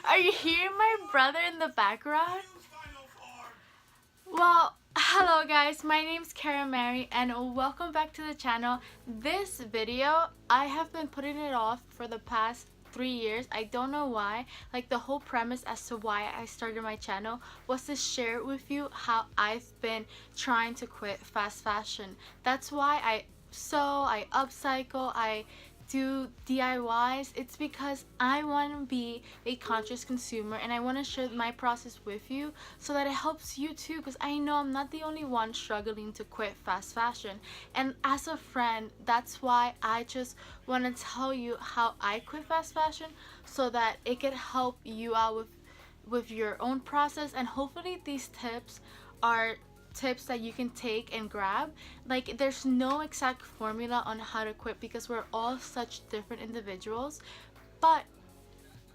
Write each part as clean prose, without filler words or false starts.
Are you hearing my brother in the background? Well, hello guys, my name's kaaramary and welcome back to the channel. This video, I have been putting it off for the past 3 years. I don't know why. Like, the whole premise as to why I started my channel was to share with you how I've been trying to quit fast fashion. That's why I sew, I upcycle, I do DIYs. It's because I want to be a conscious consumer and I want to share my process with you so that it helps you too, because I know I'm not the only one struggling to quit fast fashion. And as a friend, that's why I just want to tell you how I quit fast fashion so that it can help you out with your own process. And hopefully these tips are tips that you can take and grab. Like, there's no exact formula on how to quit because we're all such different individuals, but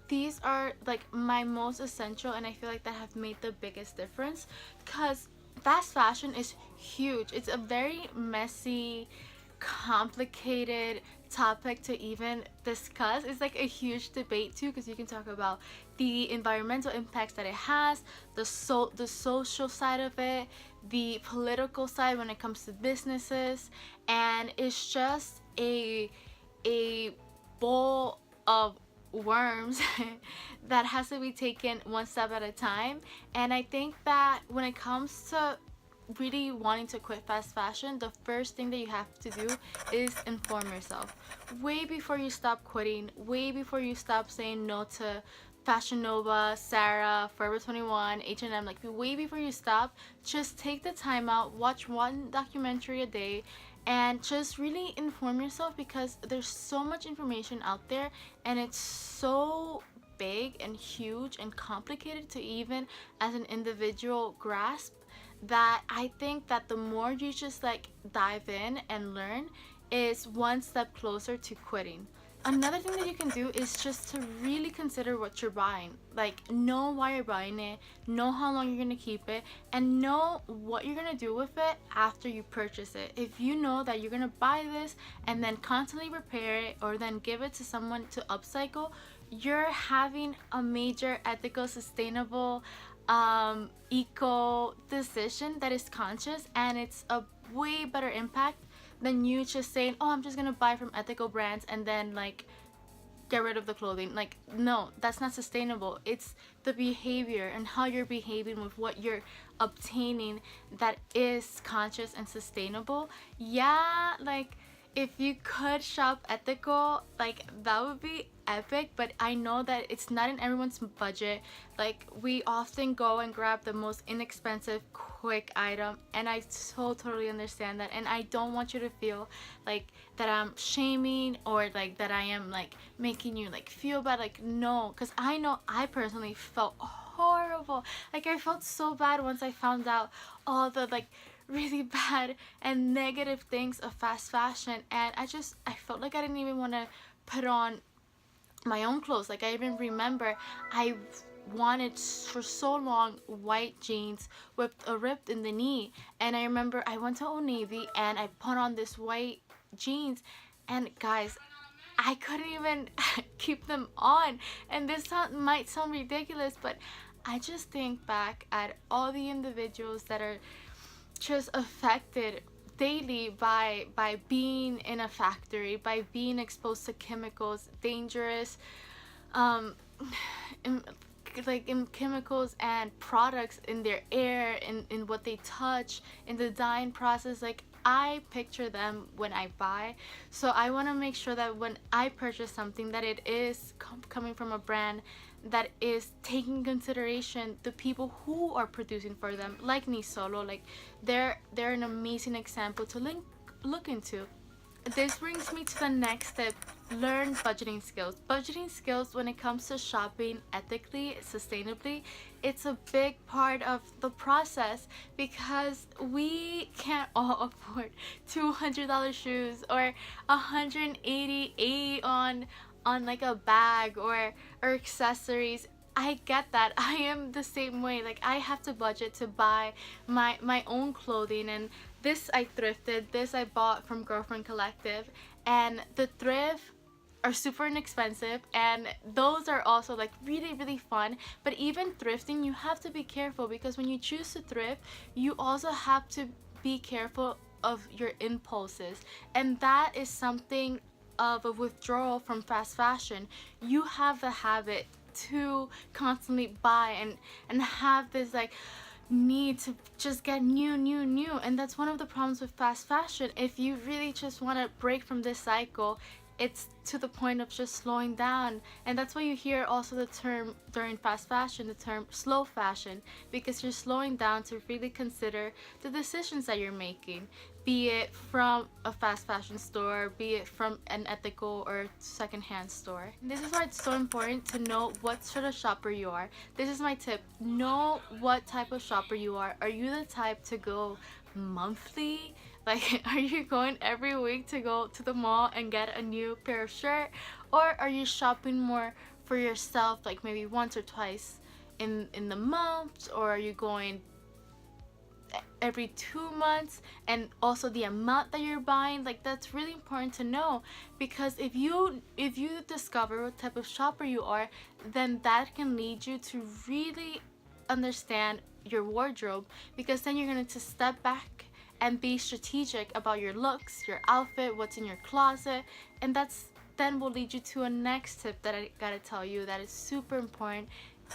these are like my most essential, and I feel like that have made the biggest difference because fast fashion is huge. It's a very messy, complicated topic to even discuss. It's like a huge debate too, because you can talk about the environmental impacts that it has, the social side of it, the political side when it comes to businesses, and it's just a bowl of worms that has to be taken one step at a time. And I think that when it comes to really wanting to quit fast fashion, the first thing that you have to do is inform yourself way before you stop quitting, way before you stop saying no to Fashion Nova, Sarah, Forever 21, H&M. Like, way before you stop, just take the time out, watch one documentary a day, and just really inform yourself, because there's so much information out there and it's so big and huge and complicated to even as an individual grasp, that I think that the more you just like dive in and learn is one step closer to quitting. Another thing that you can do is just to really consider what you're buying. Like, know why you're buying it, know how long you're gonna keep it, and know what you're gonna do with it after you purchase it. If you know that you're gonna buy this and then constantly repair it or then give it to someone to upcycle, you're having a major ethical, sustainable, eco decision that is conscious, and it's a way better impact than you just saying, oh, I'm just gonna buy from ethical brands and then like get rid of the clothing. Like, no, that's not sustainable. It's the behavior and how you're behaving with what you're obtaining that is conscious and sustainable. Yeah, like, if you could shop ethical, like, that would be epic, but I know that it's not in everyone's budget. Like, we often go and grab the most inexpensive quick item, and I so totally understand that, and I don't want you to feel like that I'm shaming or like that I am like making you like feel bad. Like, no, because I know I personally felt horrible. Like, I felt so bad once I found out all the like really bad and negative things of fast fashion, and I felt like I didn't even want to put on my own clothes. Like, I even remember I wanted for so long white jeans with a rip in the knee, and I remember I went to Old Navy and I put on this white jeans, and guys, I couldn't even keep them on. And this might sound ridiculous, but I just think back at all the individuals that are just affected daily by being in a factory, by being exposed to chemicals, dangerous in, like in chemicals and products in their air, in what they touch, in the dyeing process. Like, I picture them when I buy, so I want to make sure that when I purchase something, that it is coming from a brand that is taking consideration the people who are producing for them, like Nisolo. Like, they're an amazing example to look into. This brings me to the next step: learn budgeting skills. Budgeting skills when it comes to shopping ethically, sustainably, it's a big part of the process, because we can't all afford $200 shoes or 188 on like a bag or accessories. I get that. I am the same way. Like, I have to budget to buy my own clothing, and this I thrifted, this I bought from Girlfriend Collective, and the thrift are super inexpensive, and those are also like really really fun. But even thrifting, you have to be careful, because when you choose to thrift, you also have to be careful of your impulses, and that is something of a withdrawal from fast fashion. You have the habit to constantly buy and have this like need to just get new, and that's one of the problems with fast fashion. If you really just want to break from this cycle, it's to the point of just slowing down. And that's why you hear also the term during fast fashion, the term slow fashion, because you're slowing down to really consider the decisions that you're making, be it from a fast fashion store, be it from an ethical or secondhand store. This is why it's so important to know what sort of shopper you are. This is my tip: know what type of shopper you are. Are you the type to go monthly? Like, are you going every week to go to the mall and get a new pair of shirt? Or are you shopping more for yourself, like maybe once or twice in the month? Or are you going every 2 months? And also the amount that you're buying, like that's really important to know, because if you discover what type of shopper you are, then that can lead you to really understand your wardrobe, because then you're going to step back and be strategic about your looks, your outfit, what's in your closet. And that's then will lead you to a next tip that I gotta tell you that is super important,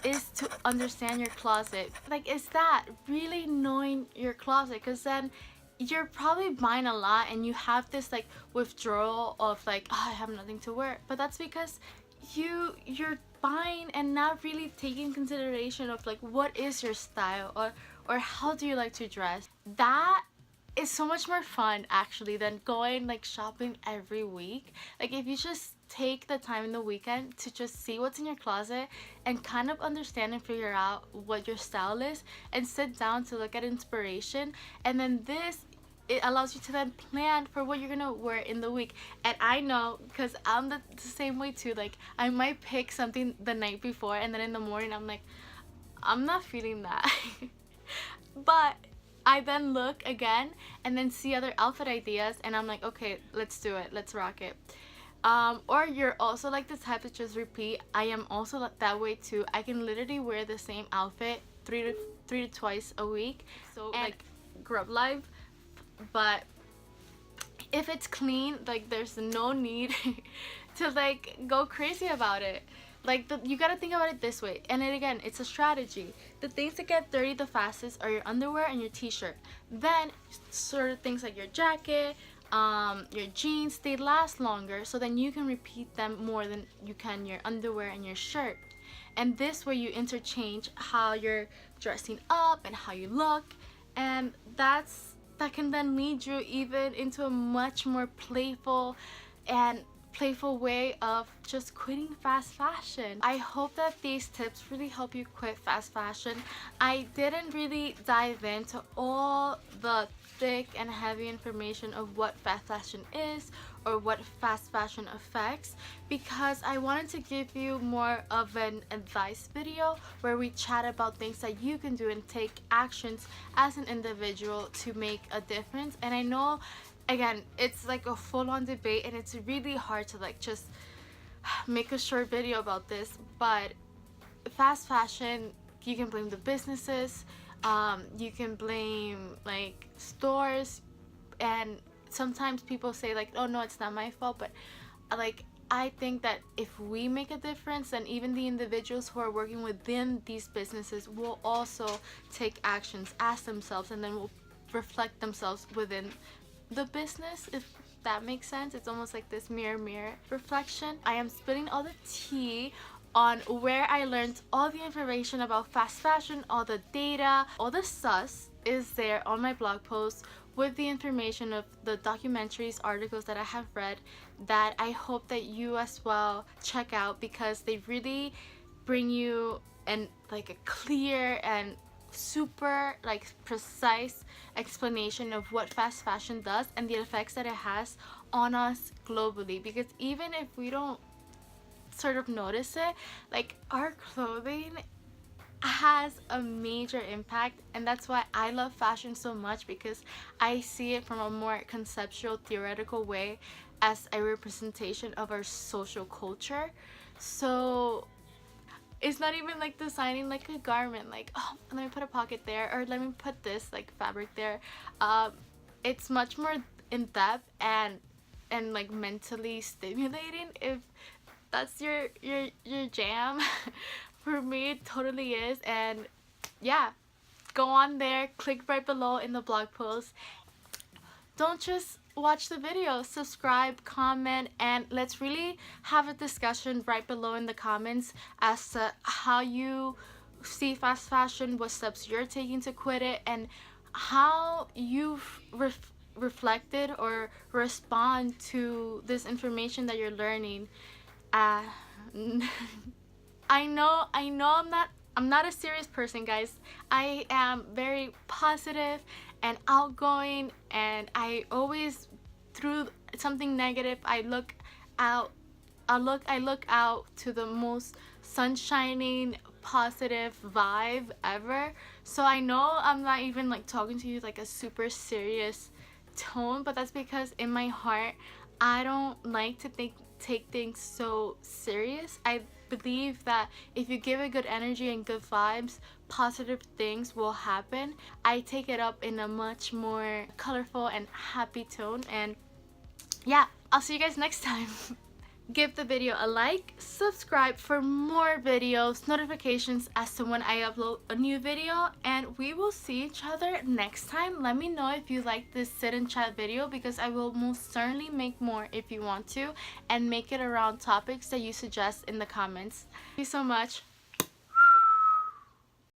is to understand your closet. Like, is that really knowing your closet? Because then you're probably buying a lot and you have this like withdrawal of like, oh, I have nothing to wear. But that's because you're buying and not really taking consideration of like what is your style, or how do you like to dress. That is so much more fun actually than going like shopping every week. Like, if you just take the time in the weekend to just see what's in your closet and kind of understand and figure out what your style is, and sit down to look at inspiration, and then it allows you to then plan for what you're gonna wear in the week. And I know, because I'm the same way too, like I might pick something the night before and then in the morning I'm like, I'm not feeling that. But I then look again and then see other outfit ideas and I'm like, okay, let's do it, let's rock it. Or you're also like the type to just repeat. I am also like that way too. I can literally wear the same outfit three to twice a week. So and like grub life. But if it's clean, like there's no need to like go crazy about it. Like, you gotta think about it this way, and then again, it's a strategy. The things that get dirty the fastest are your underwear and your t-shirt. Then sort of things like your jacket, your jeans, they last longer, so then you can repeat them more than you can your underwear and your shirt. And this way you interchange how you're dressing up and how you look, and that can then lead you even into a much more playful way of just quitting fast fashion. I hope that these tips really help you quit fast fashion. I didn't really dive into all the thick and heavy information of what fast fashion is or what fast fashion affects, because I wanted to give you more of an advice video where we chat about things that you can do and take actions as an individual to make a difference. And I know, again, it's like a full-on debate and it's really hard to like just make a short video about this, but fast fashion, you can blame the businesses, you can blame like stores, and sometimes people say like, oh no, it's not my fault, but like I think that if we make a difference, then even the individuals who are working within these businesses will also take actions as themselves, and then will reflect themselves within the business, if that makes sense. It's almost like this mirror reflection. I am spilling all the tea on where I learned all the information about fast fashion, all the data, all the sus is there on my blog post with the information of the documentaries, articles that I have read, that I hope that you as well check out, because they really bring you like a clear and super like precise explanation of what fast fashion does and the effects that it has on us globally. Because even if we don't sort of notice it, like our clothing has a major impact, and that's why I love fashion so much, because I see it from a more conceptual, theoretical way as a representation of our social culture. So it's not even like designing like a garment, like, oh, let me put a pocket there, or let me put this like fabric there. It's much more in depth and like mentally stimulating, if that's your jam. For me it totally is. And yeah, go on there, click right below in the blog post. Don't just watch the video, subscribe, comment, and let's really have a discussion right below in the comments as to how you see fast fashion, what steps you're taking to quit it, and how you've reflected or respond to this information that you're learning. uh, I'm not a serious person, guys. I am very positive and outgoing, and I always, through something negative, I look out to the most sunshining, positive vibe ever. So I know I'm not even like talking to you like a super serious tone, but that's because in my heart I don't like to take things so serious. I believe that if you give it good energy and good vibes, positive things will happen. I take it up in a much more colorful and happy tone. And yeah, I'll see you guys next time. Give the video a like, subscribe for more videos, notifications as to when I upload a new video, and we will see each other next time. Let me know if you like this sit and chat video, because I will most certainly make more if you want to, and make it around topics that you suggest in the comments. Thank you so much.